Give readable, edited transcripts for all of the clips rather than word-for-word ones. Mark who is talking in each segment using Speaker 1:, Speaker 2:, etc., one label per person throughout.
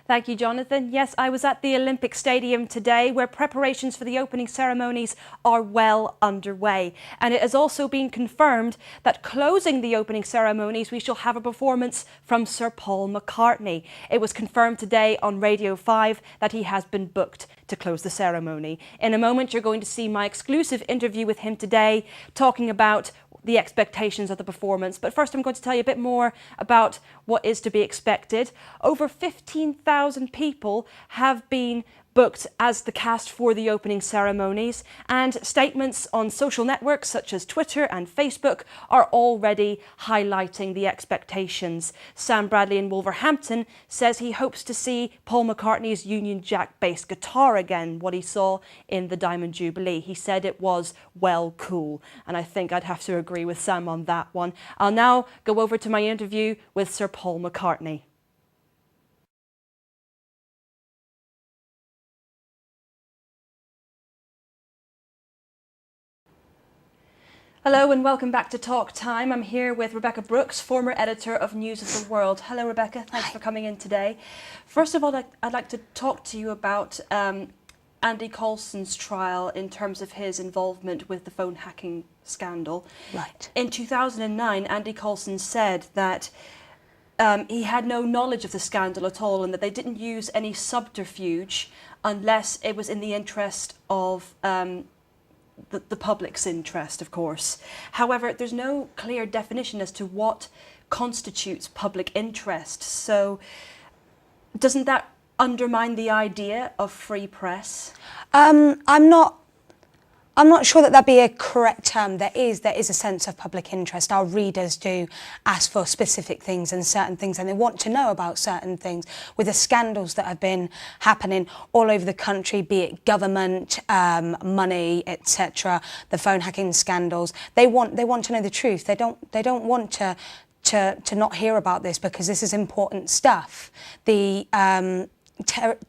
Speaker 1: Thank you, Jonathan. Yes, I was at the Olympic Stadium today, where preparations for the opening ceremonies are well underway. And it has also been confirmed that closing the opening ceremonies, we shall have a performance from Sir Paul McCartney. It was confirmed today on Radio 5 that he has been booked to close the ceremony. In a moment, you're going to see my exclusive interview with him today, talking about the expectations of the performance. But first, I'm going to tell you a bit more about what is to be expected. Over 15,000 people have been booked as the cast for the opening ceremonies, and statements on social networks such as Twitter and Facebook are already highlighting the expectations. Sam Bradley in Wolverhampton says he hopes to see Paul McCartney's Union Jack bass guitar again, what he saw in the Diamond Jubilee. He said it was well cool, and I think I'd have to agree with Sam on that one. I'll now go over to my interview with Sir Paul McCartney. Hello and welcome back to Talk Time. I'm here with Rebecca Brooks, former editor of News of the World. Hello, Rebecca. Thanks for coming in today. First of all, I'd like to talk to you about Andy Coulson's trial in terms of his involvement with the phone hacking scandal.
Speaker 2: Right.
Speaker 1: In 2009, Andy Coulson said that he had no knowledge of the scandal at all, and that they didn't use any subterfuge unless it was in the interest of the public's interest, of course. However, there's no clear definition as to what constitutes public interest. So doesn't that undermine the idea of free press? I'm not sure that that'd be a correct term. There is a sense of public interest. Our readers do ask for specific things and certain things, and they want to know about certain things. With the scandals that have been happening all over the country, be it government, money, etc., the phone hacking scandals, they want to know the truth. They don't want to not hear about this, because this is important stuff. The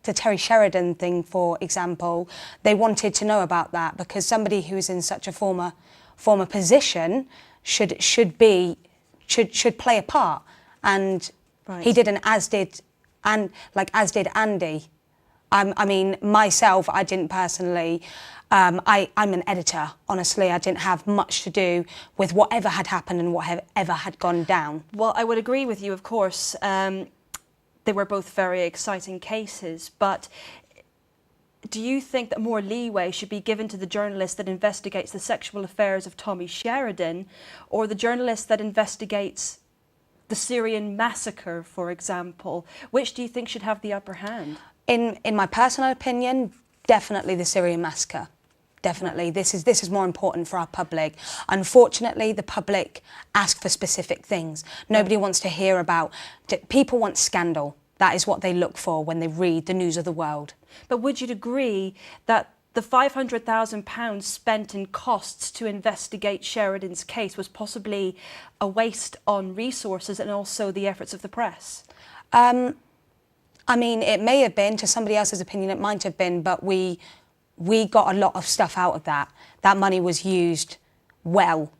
Speaker 1: Terry Sheridan thing, for example, they wanted to know about that because somebody who is in such a former position should play a part, and right. He didn't, as did Andy. I mean, myself, I didn't personally. I'm an editor. Honestly, I didn't have much to do with whatever had happened and whatever had gone down. Well, I would agree with you, of course. They were both very exciting cases, but do you think that more leeway should be given to the journalist that investigates the sexual affairs of Tommy Sheridan, or the journalist that investigates the Syrian massacre, for example? Which do you think should have the upper hand?
Speaker 2: In my personal opinion, definitely the Syrian massacre. Definitely, this is more important for our public. Unfortunately, the public ask for specific things. Nobody wants to hear about. People want scandal. That is what they look for when they read the News of the World.
Speaker 1: But would you agree that the £500,000 spent in costs to investigate Sheridan's case was possibly a waste on resources and also the efforts of the press?
Speaker 2: I mean, it may have been. To somebody else's opinion, it might have been, but we got a lot of stuff out of that. That money was used well,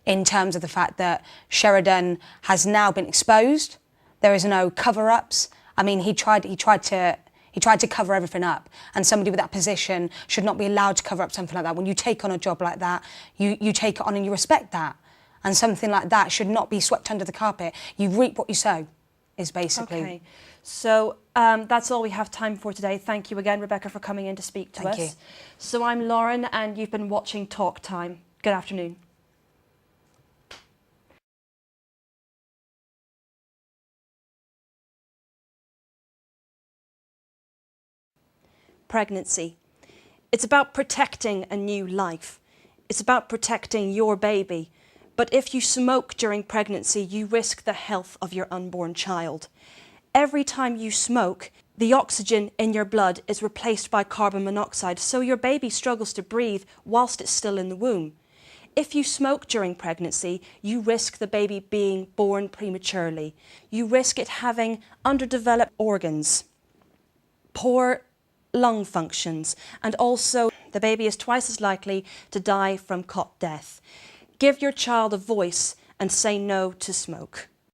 Speaker 2: in terms of the fact that Sheridan has now been exposed. There is no cover-ups. I mean, he tried to cover everything up, and somebody with that position should not be allowed to cover up something like that. When you take on a job like that, you take it on and you respect that. And something like that should not be swept under the carpet. You reap what you sow, is basically.
Speaker 1: Okay. So that's all we have time for today. Thank you again, Rebecca, for coming in to speak to us.
Speaker 2: Thank you.
Speaker 1: So I'm Lauren, and you've been watching Talk Time. Good afternoon. Pregnancy. It's about protecting a new life. It's about protecting your baby. But if you smoke during pregnancy, you risk the health of your unborn child. Every time you smoke, the oxygen in your blood is replaced by carbon monoxide, so your baby struggles to breathe whilst it's still in the womb. If you smoke during pregnancy, you risk the baby being born prematurely. You risk it having underdeveloped organs, poor lung functions, and also the baby is twice as likely to die from cot death. Give your child a voice and say no to smoke.